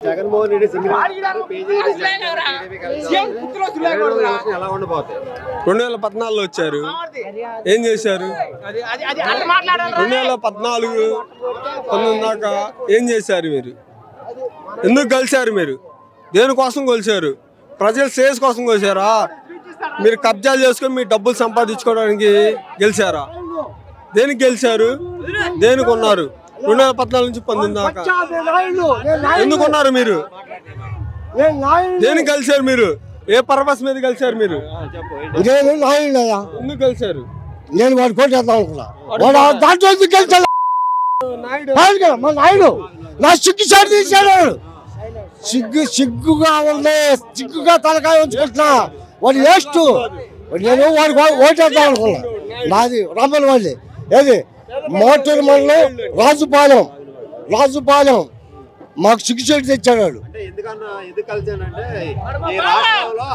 Jaganmohan Reddy single ఎలా ఉండబోతాయి? 2014లో వచ్చారు, ఏం చేశారు? 2014 19 దాకా ఏం చేశారు మీరు? ఎందుకు కలిశారు మీరు? దేనికోసం కలిశారు? ప్రజల శ్రేయస్ కోసం కలిశారా? మీరు కబ్జాలు చేసుకొని మీ డబ్బులు సంపాదించుకోవడానికి గెలిచారా? దేనికి గెలిచారు? దేనికి ఉన్నారు? 2014 నుంచి 19 దాకా ఎందుకున్నారు మీరు? దేనికి కలిశారు మీరు? ఏ పర్పస్ మీద కలిశారు మీరు? ఎందుకు కలిశారు? నేను వాడు కోటేద్దాం అనుకున్నా, దాంట్లో మా నాయుడు నా సిగ్గు సారి తీశాడు. సిగ్గుగా ఉంది, సిగ్గుగా తలకాయ ఉంచుకుంటున్నా. వాడు వేస్ట్. నేను వాడికి ఓటేద్దాం అనుకున్నా. నాది రమ్మలవల్లి, ఏది మోటూరు మండలం రాజుపాలెం మాకు సిగ్గు చెట్టు తెచ్చాడు వాడు. ఎందుకు కలిసానంటే ఈ రాష్ట్రంలో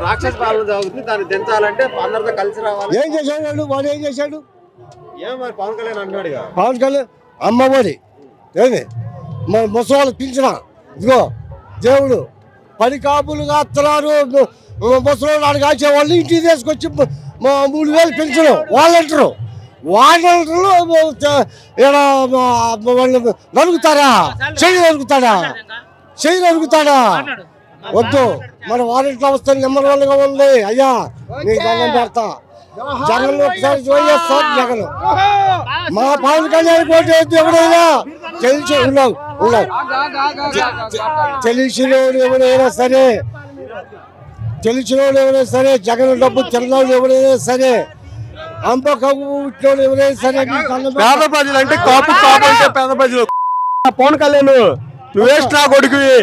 రాక్షస పాలన జరుగుతుంది, దాన్ని దించాలంటే అందరితో కలిసి రావాలి. ఏం చేశాడు వాడు? ఏం చేశాడు? మరి పవన్ కళ్యాణ్ అంటున్నాడు, పవన్ కళ్యాణ్ అమ్మఒడి ఏది ముసలి పింఛన, ఇదిగో దేవుడు పని కాపులుగా వస్తున్నారు. ముసలి నాడు కాల్చేవాళ్ళు ఇంటికి తీసుకొచ్చి 3000 పెన్షన్. వాలంటీర్లు నరుగుతారా? చెయ్యి నరుగుతాడా? వద్దు, మన వాలంటీర్ అవస్థ నెంబర్ 1గా ఉంది. అయ్యా నీకు దండం పెడతా. జగన్ ఒకసారి చూస్తారు. జగన్ మా పవన్ కళ్యాణ్ కోటి ఎవడైనా తెలిసినోడు ఎవరైనా సరే, జగన్ డబ్బు తిన్నోడు ఎవరైనా సరే, అంబకూట్లోడు ఎవరైనా సరే, పేద ప్రజలు అంటే కాపు అంటే పేద ప్రజలు. పవన్ కళ్యాణ్ నువ్వేస్ట్ నా కొడుకువి.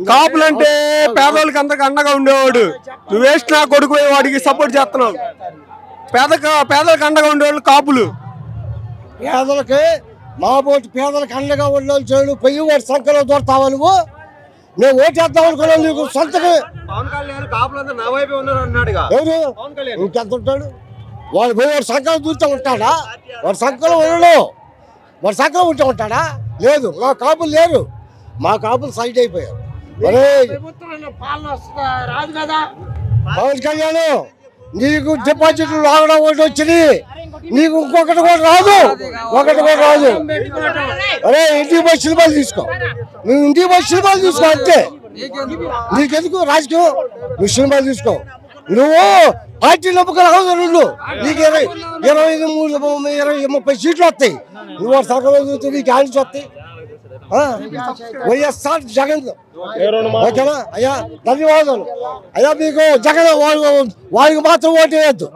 కాపులంటే పేదవాళ్ళకి అందరికి అండగా ఉండేవాడు. నువ్వేస్ట్ నా కొడుకు, వాడికి సపోర్ట్ చేస్తున్నావు. పేదలకు అండగా ఉండేవాళ్ళు కాపులు. పేదలకి మా పోటీ పేదలకు అండగా ఉండేవాళ్ళు చేయడు. పొయ్యి వాడి సంఖ్యలో దొరతావా నువ్వు? నేను ఓటేద్దాం అనుకున్నాను. నీకు సొంతగా ఎవరు ఇంకెంత ఉంటాడు? వాడు పోయి వాడి సంఖ్యలో దూరుతూ ఉంటాడా? వాడి సంఖ్యలో ఉండడు. వాడి సంఖ్యలో ఉంటూ ఉంటాడా? లేదు. మా కాపులు లేరు. మా కాపులు సైడ్ అయిపోయారు. పవన్ కళ్యాణ్ నీకు డిపాజిట్లు లాగడం ఒకటి వచ్చింది, నీకు ఇంకొకటి కూడా రాదు. అరే ఇంటికి పోయి సినిమాలు తీసుకో. నువ్వు ఇంటికి పోయి సినిమాలు తీసుకో అంతే. నీకెందుకు రాజకీయం? నువ్వు సినిమాలు తీసుకో. నువ్వు పార్టీ నమ్మకం రాదు. నీకు 20-30 సీట్లు వస్తాయి. నువ్వు సగం నీకు ఆలోచి వస్తాయి. వైఎస్ఆర్ జగన్ ఓకేనా? అయ్యా ధన్యవాదాలు. అయ్యా మీకు జగన్ వాడికి మాత్రం ఓటు వేయద్దు,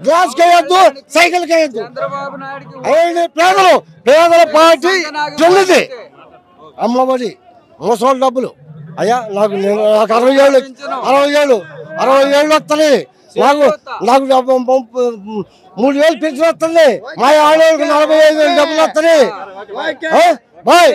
గ్లాస్కి వేయద్దు, సైకిల్కి వేయద్దు. పేదల పార్టీ చెల్లిది. అమ్మఒడి ముసలి డబ్బులు. అయ్యా నాకు 60 ఏళ్ళు వస్తాయి. నాకు 3000 పెన్షన్ వస్తుంది. మా ఆడవాళ్ళకి 45,000 డబ్బులు వస్తాయి. బాయ్.